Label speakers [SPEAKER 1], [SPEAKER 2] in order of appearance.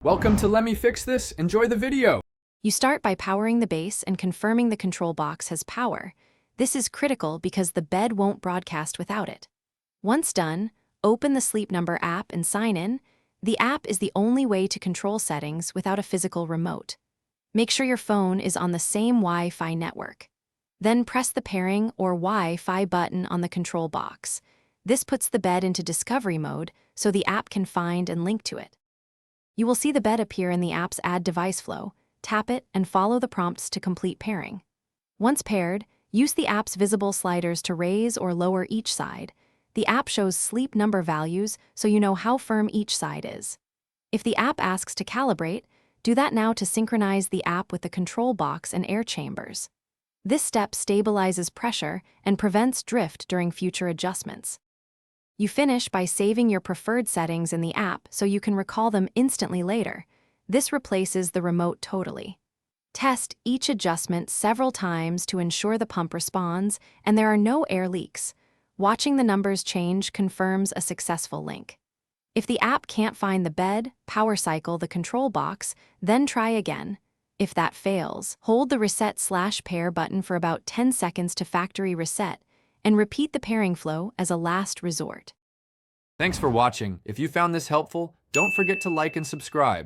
[SPEAKER 1] Welcome to Let Me Fix This. Enjoy the video.
[SPEAKER 2] You start by powering the base and confirming the control box has power. This is critical because the bed won't broadcast without it. Once done, open the Sleep Number app and sign in. The app is the only way to control settings without a physical remote. Make sure your phone is on the same Wi-Fi network. Then press the pairing or Wi-Fi button on the control box. This puts the bed into discovery mode so the app can find and link to it. You will see the bed appear in the app's Add Device flow. Tap it and follow the prompts to complete pairing. Once paired, use the app's visible sliders to raise or lower each side. The app shows sleep number values so you know how firm each side is. If the app asks to calibrate, do that now to synchronize the app with the control box and air chambers. This step stabilizes pressure and prevents drift during future adjustments. You finish by saving your preferred settings in the app so you can recall them instantly later. This replaces the remote totally. Test each adjustment several times to ensure the pump responds and there are no air leaks. Watching the numbers change confirms a successful link. If the app can't find the bed, power cycle the control box, then try again. If that fails, hold the Reset/Pair button for about 10 seconds to factory reset, and repeat the pairing flow as a last resort.
[SPEAKER 1] Thanks for watching. If you found this helpful, don't forget to like and subscribe.